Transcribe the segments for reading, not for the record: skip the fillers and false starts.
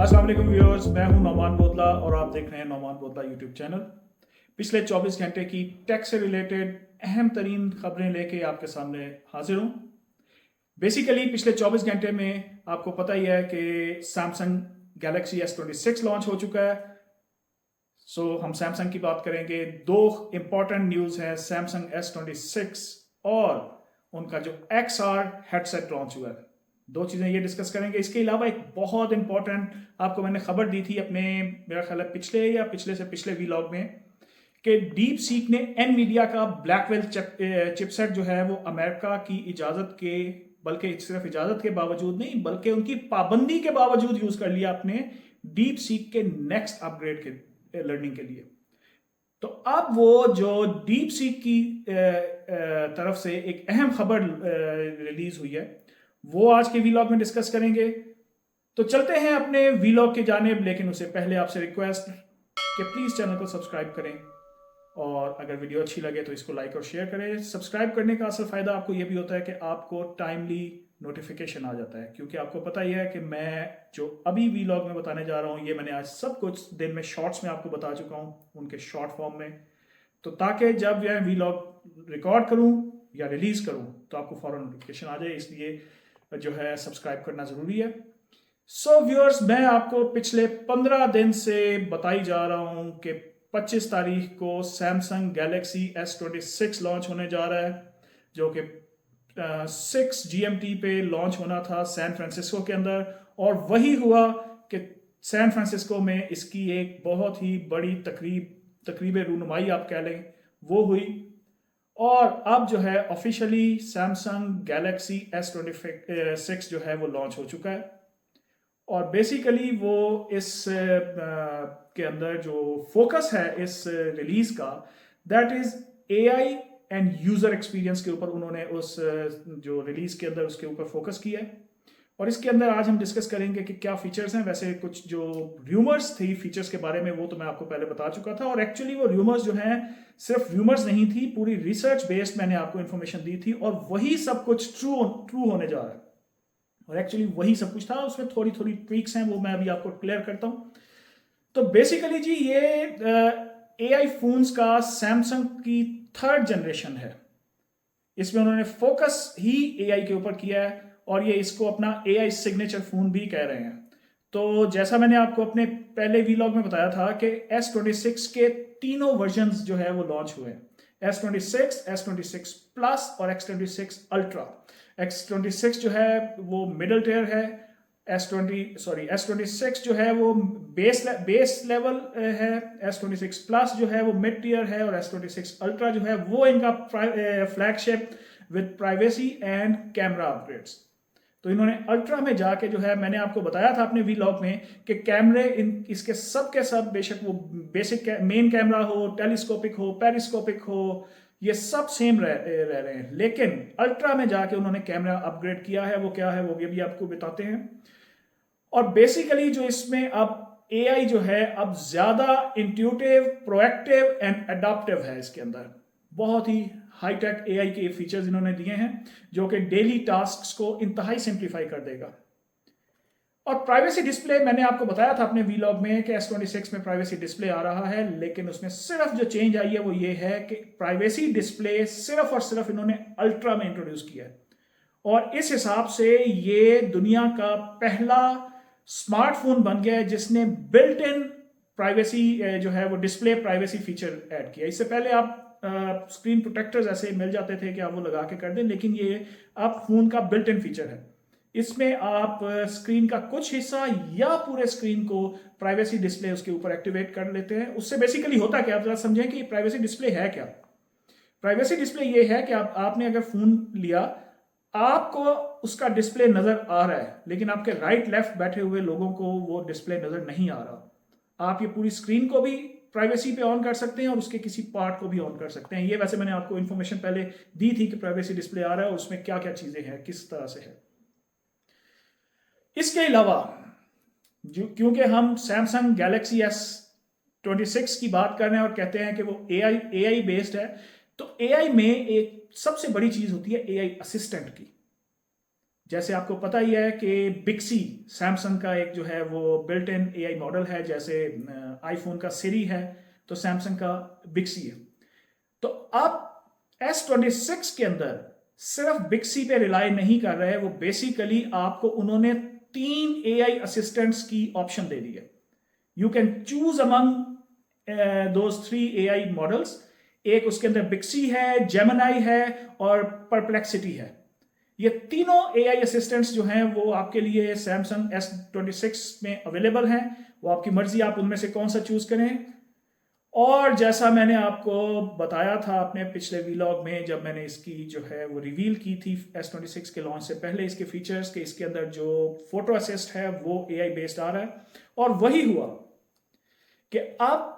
अस्सलाम वालेकुम व्यूअर्स, मैं हूं नौमान बोतला और आप देख रहे हैं नौमान बोतला यूट्यूब चैनल। पिछले 24 घंटे की टेक से रिलेटेड अहम तरीन खबरें लेके आपके सामने हाजिर हूं। बेसिकली पिछले 24 घंटे में आपको पता ही है कि सैमसंग गैलेक्सी S26 लॉन्च हो चुका है। हम सैमसंग की बात करेंगे। दो इंपॉर्टेंट न्यूज़ है, सैमसंग S26 और उनका जो XR हेडसेट लॉन्च हुआ है। दो चीज़ें ये डिस्कस करेंगे। इसके अलावा एक बहुत इंपॉर्टेंट आपको मैंने खबर दी थी अपने, मेरा ख्याल है पिछले या पिछले से पिछले वीलॉग में, कि डीप सीक ने एनवीडिया का ब्लैकवेल चिपसेट जो है वो अमेरिका की इजाज़त के, बल्कि सिर्फ इजाज़त के बावजूद नहीं बल्कि उनकी पाबंदी के बावजूद यूज़ कर लिया अपने डीप सीक के नेक्स्ट अपग्रेड के लर्निंग के लिए। तो अब वो जो डीप सीक की तरफ से एक अहम खबर रिलीज हुई है, वो आज के वीलॉग में डिस्कस करेंगे। तो चलते हैं अपने वीलॉग की जानिब, लेकिन उससे पहले आपसे रिक्वेस्ट कि प्लीज़ चैनल को सब्सक्राइब करें और अगर वीडियो अच्छी लगे तो इसको लाइक और शेयर करें। सब्सक्राइब करने का असल फ़ायदा आपको ये भी होता है कि आपको टाइमली नोटिफिकेशन आ जाता है, क्योंकि आपको पता ही है कि मैं जो अभी वीलॉग में बताने जा रहा हूँ ये मैंने आज सब कुछ दिन में शॉर्ट्स में आपको बता चुका हूँ, उनके शॉर्ट फॉर्म में। तो ताकि जब मैं वीलॉग रिकॉर्ड करूँ या रिलीज़ करूँ तो आपको फ़ौरन नोटिफिकेशन आ जाए, इसलिए जो है सब्सक्राइब करना ज़रूरी है। व्यूअर्स, मैं आपको पिछले 15 दिन से बताई जा रहा हूं कि 25 तारीख को सैमसंग गैलेक्सी S26 लॉन्च होने जा रहा है, जो कि 6 GMT पे लॉन्च होना था सैन फ्रांसिस्को के अंदर, और वही हुआ कि सैन फ्रांसिस्को में इसकी एक बहुत ही बड़ी तकरीब रूनुमाई आप कह लें वो हुई। और अब जो है ऑफिशियली सैमसंग गैलेक्सी S26 जो है वो लॉन्च हो चुका है। और बेसिकली वो इस के अंदर जो फोकस है इस रिलीज का, that is AI and user experience के ऊपर उन्होंने उस जो रिलीज के अंदर उसके ऊपर फोकस किया है। और इसके अंदर आज हम डिस्कस करेंगे कि क्या फीचर्स हैं। वैसे कुछ जो र्यूमर्स थी फीचर्स के बारे में वो तो मैं आपको पहले बता चुका था, और एक्चुअली वो र्यूमर्स जो हैं सिर्फ र्यूमर्स नहीं थी, पूरी रिसर्च बेस्ड मैंने आपको इन्फॉर्मेशन दी थी, और वही सब कुछ ट्रू होने जा रहा है। और एक्चुअली वही सब कुछ था, उसमें थोड़ी थोड़ी ट्वीक्स हैं, वो मैं अभी आपको क्लियर करता हूँ। तो बेसिकली जी ये AI फोन्स का सैमसंग की थर्ड जनरेशन है। इसमें उन्होंने फोकस ही AI के ऊपर किया है, और ये इसको अपना AI सिग्नेचर फोन भी कह रहे हैं। तो जैसा मैंने आपको अपने पहले वीलॉग में बताया था कि S26 के तीनों वर्जन्स जो है वो लॉन्च हुए हैं, S26, S26 प्लस और X26 अल्ट्रा। X26 जो है वो मिडल टियर है, S26 जो है वो बेस लेवल है, S26 प्लस जो है वो मिड टियर है, और S26 अल्ट्रा जो है वो इनका flagship with privacy and camera upgrades. तो इन्होंने अल्ट्रा में जाके जो है, मैंने आपको बताया था अपने वीलॉग में कि कैमरे इसके सब के सब, बेशक वो बेसिक मेन कैमरा हो, टेलीस्कोपिक हो, पेरिस्कोपिक हो, ये सब सेम रह रहे हैं, लेकिन अल्ट्रा में जाके उन्होंने कैमरा अपग्रेड किया है। वो क्या है वो भी आपको बताते हैं। और बेसिकली जो इसमें अब AI जो है अब ज्यादा इंट्यूटिव, प्रोएक्टिव एंड अडॉप्टिव है। इसके अंदर बहुत ही हाईटेक AI के फीचर्स इन्होंने दिए हैं जो कि डेली टास्क्स को इंतहाई सिंप्लीफाई कर देगा। और प्राइवेसी डिस्प्ले मैंने आपको बताया था अपने वीलॉग में कि S26 में प्राइवेसी डिस्प्ले आ रहा है, लेकिन उसमें सिर्फ जो चेंज आई है वो ये है कि प्राइवेसी डिस्प्ले सिर्फ और सिर्फ इन्होंने अल्ट्रा में इंट्रोड्यूस किया है। और इस हिसाब से ये दुनिया का पहला स्मार्टफोन बन गया है जिसने बिल्ट इन प्राइवेसी जो है वो डिस्प्ले प्राइवेसी फीचर ऐड किया। इससे पहले आप स्क्रीन प्रोटेक्टर्स ऐसे मिल जाते थे कि आप वो लगा के कर दें, लेकिन ये आप फोन का बिल्ट इन फीचर है। इसमें आप स्क्रीन का कुछ हिस्सा या पूरे स्क्रीन को प्राइवेसी डिस्प्ले उसके ऊपर एक्टिवेट कर लेते हैं। उससे बेसिकली होता क्या, आप जरा समझें कि प्राइवेसी डिस्प्ले है क्या। प्राइवेसी डिस्प्ले ये है कि आपने अगर फोन लिया, आपको उसका डिस्प्ले नजर आ रहा है, लेकिन आपके राइट लेफ्ट बैठे हुए लोगों को वो डिस्प्ले नजर नहीं आ रहा। आप ये पूरी स्क्रीन को भी प्राइवेसी पे ऑन कर सकते हैं और उसके किसी पार्ट को भी ऑन कर सकते हैं। ये वैसे मैंने आपको इन्फॉर्मेशन पहले दी थी कि प्राइवेसी डिस्प्ले आ रहा है और उसमें क्या क्या चीजें हैं, किस तरह से है। इसके अलावा क्योंकि हम सैमसंग गैलेक्सी S26 की बात कर रहे हैं और कहते हैं कि वो AI बेस्ड है, तो AI में एक सबसे बड़ी चीज होती है AI असिस्टेंट की। जैसे आपको पता ही है कि बिक्सी सैमसंग का एक जो है वो बिल्ट इन एआई मॉडल है, जैसे आईफोन का सिरी है तो सैमसंग का बिक्सी है। तो अब S26 के अंदर सिर्फ बिक्सी पे रिलाई नहीं कर रहे हैं, वो बेसिकली आपको उन्होंने 3 एआई असिस्टेंट्स की ऑप्शन दे दी है। You can choose among those 3 AI models. एक उसके अंदर बिक्सी है, जेमिनाई है और परप्लेक्सिटी है। ये तीनों एआई असिस्टेंट्स जो हैं वो आपके लिए सैमसंग S26 में अवेलेबल हैं। वो आपकी मर्जी, आप उनमें से कौन सा चूज करें। और जैसा मैंने आपको बताया था अपने पिछले वीलॉग में, जब मैंने इसकी जो है वो रिवील की थी S26 के लॉन्च से पहले, इसके फीचर्स के, इसके अंदर जो फोटो असिस्ट है वो एआई बेस्ड आ रहा है। और वही हुआ कि अब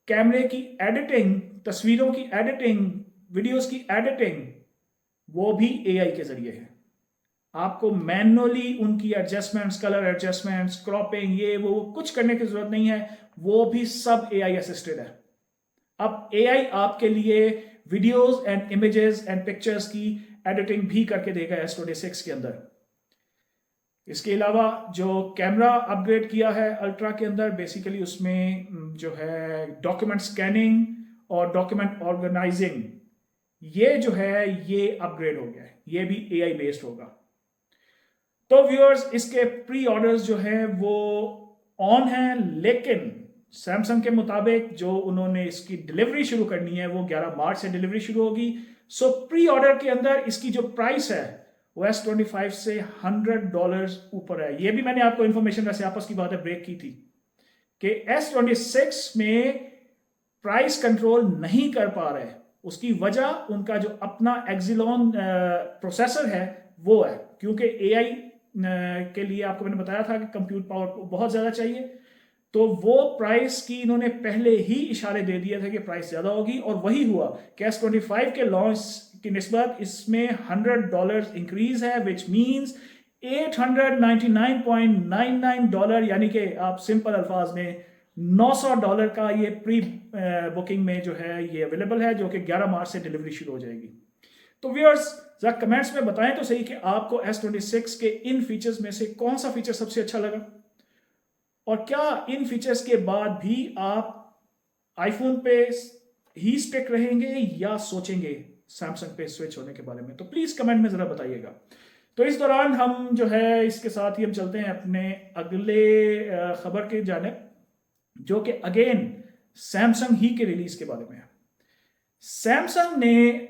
कैमरे की एडिटिंग, तस्वीरों की एडिटिंग, वीडियोस की एडिटिंग, वो भी एआई के जरिए है। आपको मैनुअली उनकी एडजस्टमेंट्स, कलर एडजस्टमेंट्स, क्रॉपिंग, ये वो कुछ करने की जरूरत नहीं है, वो भी सब एआई असिस्टेड है। अब एआई आपके लिए videos and images and pictures की एडिटिंग भी करके देगा S26 के अंदर। इसके अलावा जो कैमरा अपग्रेड किया है अल्ट्रा के अंदर, बेसिकली उसमें जो है डॉक्यूमेंट स्कैनिंग और डॉक्यूमेंट ऑर्गेनाइजिंग, ये जो है ये अपग्रेड हो गया है, ये भी एआई बेस्ड होगा। तो व्यूअर्स, इसके प्री ऑर्डर्स जो है वो ऑन है, लेकिन सैमसंग के मुताबिक जो उन्होंने इसकी डिलीवरी शुरू करनी है वो 11 मार्च से डिलीवरी शुरू होगी। सो प्री ऑर्डर के अंदर इसकी जो प्राइस है वो S25 से $100 ऊपर है। ये भी मैंने आपको इंफॉर्मेशन वैसे आपस की बात है ब्रेक की थी कि S26 में प्राइस कंट्रोल नहीं कर पा रहे। उसकी वजह उनका जो अपना एक्सिलॉन प्रोसेसर है वो है, क्योंकि एआई के लिए आपको मैंने बताया था कि कंप्यूट पावर बहुत ज़्यादा चाहिए। तो वो प्राइस की इन्होंने पहले ही इशारे दे दिए थे कि प्राइस ज़्यादा होगी, और वही हुआ कि S25 के लॉन्च की निस्बत इसमें $100 इंक्रीज है, विच मीन्स $899.99, यानी कि आप सिंपल अल्फाज में $900 का ये प्री बुकिंग में जो है ये अवेलेबल है, जो कि 11 मार्च से डिलीवरी शुरू हो जाएगी। तो व्यूअर्स, जरा कमेंट्स में बताएं तो सही कि आपको S26 के इन फीचर्स में से कौन सा फीचर सबसे अच्छा लगा, और क्या इन फीचर्स के बाद भी आप आईफोन पे ही स्टिक रहेंगे या सोचेंगे सैमसंग पे स्विच होने के बारे में। तो प्लीज कमेंट में जरा बताइएगा। तो इस दौरान हम जो है इसके साथ ही हम चलते हैं अपने अगले खबर की जानिब, जो कि अगेन सैमसंग ही के रिलीज के बारे में है। सैमसंग ने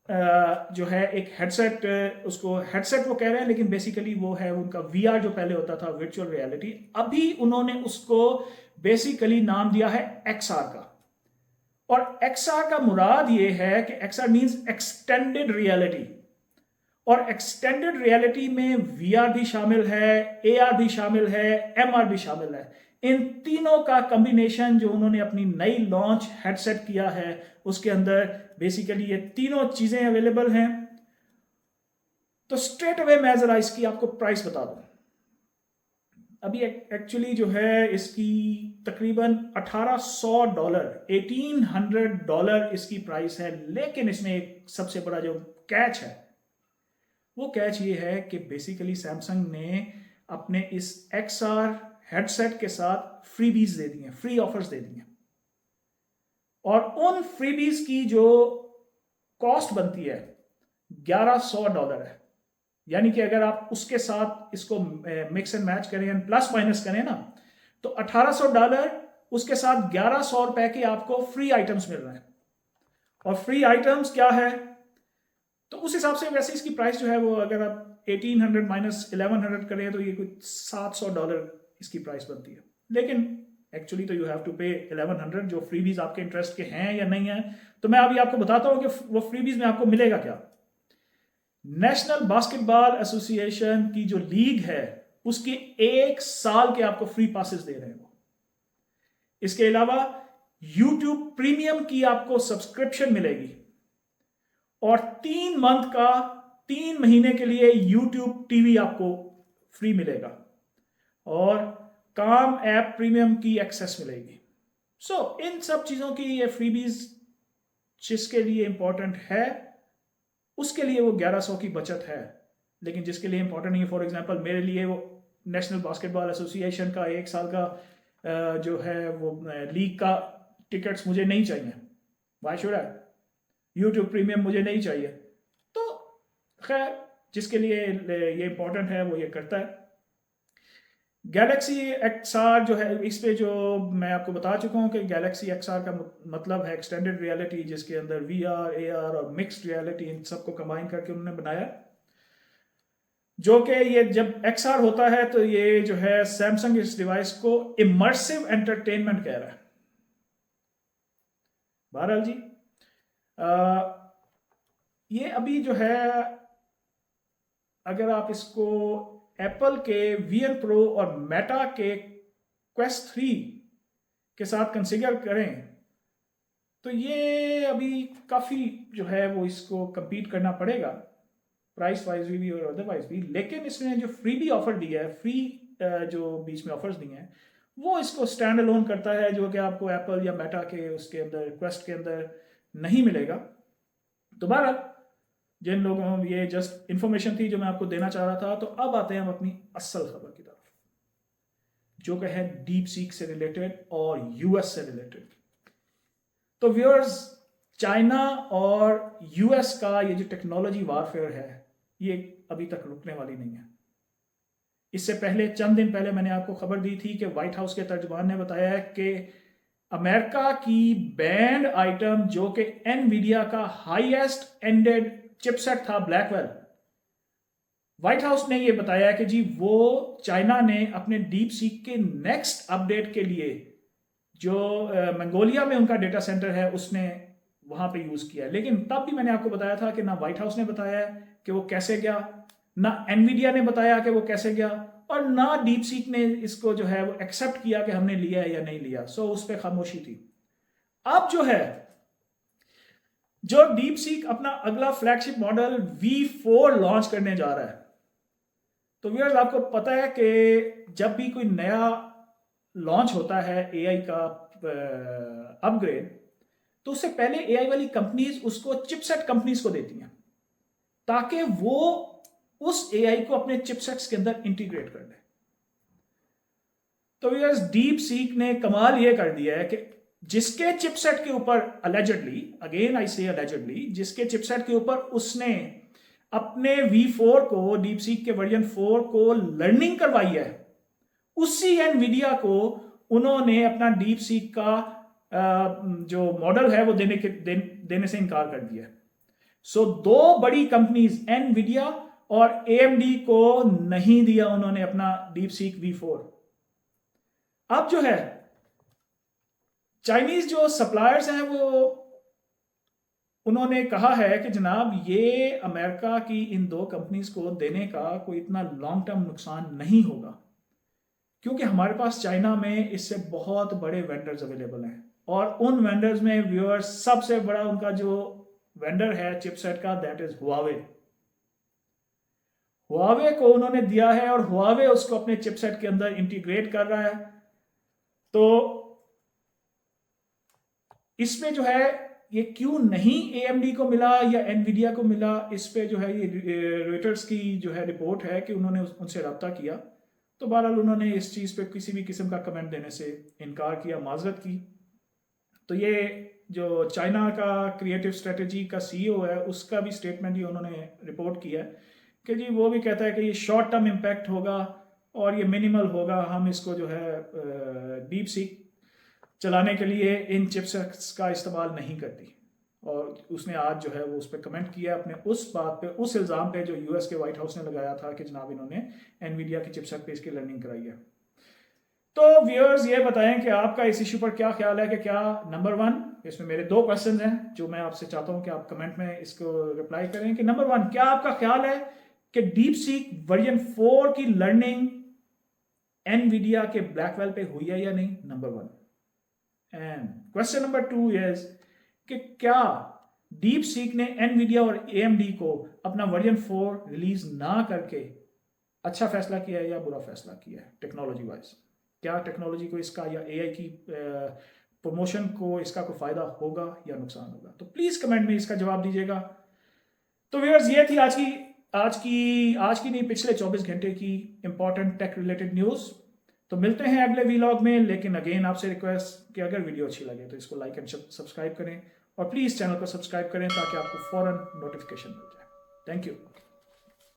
जो है एक हेडसेट, उसको हेडसेट वो कह रहे हैं लेकिन बेसिकली वो है उनका VR जो पहले होता था, वर्चुअल रियलिटी, अभी उन्होंने उसको बेसिकली नाम दिया है XR का। और XR का मुराद ये है कि XR मींस एक्सटेंडेड रियलिटी, और एक्सटेंडेड रियलिटी में VR भी शामिल है, AR भी शामिल है, MR भी शामिल है। इन तीनों का कॉम्बिनेशन जो उन्होंने अपनी नई लॉन्च हेडसेट किया है उसके अंदर बेसिकली ये तीनों चीजें अवेलेबल हैं। तो स्ट्रेट अवे मैं जरा इसकी आपको प्राइस बता दूं। अभी एक्चुअली जो है इसकी तकरीबन $1800, $1800 इसकी प्राइस है, लेकिन इसमें एक सबसे बड़ा जो कैच है वो कैच ये है कि बेसिकली सैमसंग ने अपने इस XR हेडसेट के साथ फ्रीबीज दे दी हैं, फ्री ऑफर्स दे दी हैं, और उन फ्रीबीज की जो कॉस्ट बनती है $1100 है। यानी कि अगर आप उसके साथ इसको मिक्स एंड मैच करें, प्लस माइनस करें ना, तो $1800 उसके साथ ₹1100 के आपको फ्री आइटम्स मिल रहे हैं। और फ्री आइटम्स क्या है, तो उस हिसाब से वैसे इसकी प्राइस जो है वो अगर आप 1800 माइनस 1100 करें तो ये कुछ $700 इसकी प्राइस बनती है। लेकिन एक्चुअली तो यू हैव टू पे 1100, जो फ्रीबीज आपके इंटरेस्ट के हैं या नहीं है। तो मैं अभी आपको बताता हूं कि वो फ्रीबीज में आपको मिलेगा क्या। नेशनल बास्केटबॉल एसोसिएशन की जो लीग है उसके 1 साल के आपको फ्री पासेस दे रहे हैं वो। इसके अलावा YouTube प्रीमियम की आपको सब्सक्रिप्शन मिलेगी, और 3 मंथ का 3 महीने के लिए YouTube TV आपको फ्री मिलेगा, और काम ऐप प्रीमियम की एक्सेस मिलेगी। सो इन सब चीजों की ये फ्रीबीज जिसके लिए इंपॉर्टेंट है उसके लिए वो 1100 की बचत है। लेकिन जिसके लिए इंपॉर्टेंट नहीं है। फॉर एग्जांपल मेरे लिए वो नेशनल बास्केटबॉल एसोसिएशन का 1 साल का जो है वो लीग का टिकट्स मुझे नहीं चाहिए। Why should I? YouTube premium मुझे नहीं चाहिए। तो खैर जिसके लिए ये इंपॉर्टेंट है वो ये करता है। गैलेक्सी XR जो है, इस पे जो मैं आपको बता चुका हूँ कि गैलेक्सी XR का मतलब है एक्सटेंडेड रियलिटी, जिसके अंदर VR, AR और मिक्स्ड रियलिटी इन सबको कंबाइन करके उन्होंने बनाया। जो कि ये जब XR होता है तो ये जो है सैमसंग इस डिवाइस को इमर्सिव एंटरटेनमेंट कह रहा है। बहरहाल जी ये अभी जो है अगर आप इसको एप्पल के Vision Pro और मेटा के Quest 3 के साथ कंसिडर करें तो ये अभी काफ़ी जो है वो इसको compete करना पड़ेगा प्राइस वाइज भी और अदरवाइज भी। लेकिन इसने जो फ्री भी ऑफर दिया है, फ्री जो बीच में ऑफर्स दिए हैं वो इसको स्टैंड अलोन करता है, जो कि आपको एप्पल या मेटा के उसके अंदर क्वेस्ट के अंदर नहीं मिलेगा। तो बहरहाल जिन लोगों ये जस्ट इंफॉर्मेशन थी जो मैं आपको देना चाह रहा था। तो अब आते हैं हम अपनी असल खबर की तरफ, जो कि है डीप सीक से रिलेटेड और यूएस से रिलेटेड। तो व्यूअर्स, चाइना और यूएस का ये जो टेक्नोलॉजी वारफेयर है ये अभी तक रुकने वाली नहीं है। इससे पहले चंद दिन पहले मैंने आपको खबर दी थी कि व्हाइट हाउस के तर्जुमान ने बताया है कि अमेरिका की बैंड आइटम जो कि एनवीडिया का हाईएस्ट एंडेड चिपसेट था ब्लैकवेल, व्हाइट हाउस ने यह बताया कि जी वो चाइना ने अपने डीप सीक के नेक्स्ट अपडेट के लिए जो मंगोलिया में उनका डेटा सेंटर है उसने वहां पे यूज किया। लेकिन तब भी मैंने आपको बताया था कि ना व्हाइट हाउस ने बताया कि वो कैसे गया, ना एनवीडिया ने बताया कि वो कैसे गया, और ना डीप सीक ने इसको जो है वो एक्सेप्ट किया कि हमने लिया है या नहीं लिया। सो उस पर खामोशी थी। अब जो है जो डीप सीक अपना अगला फ्लैगशिप मॉडल V4 लॉन्च करने जा रहा है। तो व्यूअर्स आपको पता है कि जब भी कोई नया लॉन्च होता है AI का अपग्रेड, तो उससे पहले AI वाली कंपनीज उसको चिपसेट कंपनीज को देती हैं ताकि वो उस AI को अपने चिपसेट्स के अंदर इंटीग्रेट कर दे। तो व्यूअर्स डीप सीक ने कमाल ये कर दिया है कि जिसके चिपसेट के ऊपर अलेजेडली, अगेन आई से अलेजेडली, जिसके चिपसेट के ऊपर उसने अपने V4 को, डीप सीक के वर्जन 4 को लर्निंग करवाई है, उसी एनवीडिया को उन्होंने अपना डीप सीक का जो मॉडल है वो देने से इनकार कर दिया। सो दो बड़ी कंपनीज एनवीडिया और AMD को नहीं दिया उन्होंने अपना डीप सीक V4। अब जो है चाइनीज जो सप्लायर्स हैं वो उन्होंने कहा है कि जनाब ये अमेरिका की इन दो कंपनीज को देने का कोई इतना लॉन्ग टर्म नुकसान नहीं होगा, क्योंकि हमारे पास चाइना में इससे बहुत बड़े वेंडर्स अवेलेबल हैं। और उन वेंडर्स में व्यूअर्स सबसे बड़ा उनका जो वेंडर है चिपसेट का, दैट इज हुआवे। हुआवे को उन्होंने दिया है और हुआवे उसको अपने चिपसेट के अंदर इंटीग्रेट कर रहा है। तो इसमें जो है ये क्यों नहीं AMD को मिला या एनवीडिया को मिला, इस पे जो है ये रॉयटर्स की जो है रिपोर्ट है कि उन्होंने उनसे रब्ता किया। तो बहरहाल उन्होंने इस चीज़ पे किसी भी किस्म का कमेंट देने से इनकार किया, माजरत की। तो ये जो चाइना का क्रिएटिव स्ट्रेटजी का CEO है उसका भी स्टेटमेंट ये उन्होंने रिपोर्ट किया है कि जी वो भी कहता है कि ये शॉर्ट टर्म इम्पैक्ट होगा और ये मिनिमल होगा। हम इसको जो है डीप सीक चलाने के लिए इन चिपसेट्स का इस्तेमाल नहीं करती। और उसने आज जो है वो उस पर कमेंट किया अपने उस बात पे, उस इल्ज़ाम पे जो US के व्हाइट हाउस ने लगाया था कि जनाब इन्होंने एनवीडिया की चिपसेट पे इसकी लर्निंग कराई है। तो व्यूअर्स ये बताएं कि आपका इस इशू पर क्या ख्याल है कि क्या नंबर 1, इसमें मेरे 2 क्वेश्चन हैं जो मैं आपसे चाहता हूं कि आप कमेंट में इसको रिप्लाई करें कि नंबर 1, क्या आपका ख्याल है कि डीप सीक वर्जन 4 की लर्निंग एनवीडिया के ब्लैकवेल पे हुई है या नहीं, number 1। And question number 2 is कि क्या डीप सीक ने एनवीडिया और AMD को अपना वर्जन 4 रिलीज ना करके अच्छा फैसला किया है या बुरा फैसला किया है टेक्नोलॉजी वाइज? क्या टेक्नोलॉजी को इसका या AI की प्रमोशन को इसका कोई फायदा होगा या नुकसान होगा? तो प्लीज कमेंट में इसका जवाब दीजिएगा। तो व्यूअर्स ये थी आज की आज की नहीं, पिछले 24 घंटे की इंपॉर्टेंट टेक रिलेटेड न्यूज़। तो मिलते हैं अगले वीलॉग में, लेकिन अगेन आपसे रिक्वेस्ट कि अगर वीडियो अच्छी लगे तो इसको लाइक एंड सब्सक्राइब करें, और प्लीज़ चैनल को सब्सक्राइब करें ताकि आपको फ़ौरन नोटिफिकेशन मिल जाए। Thank you.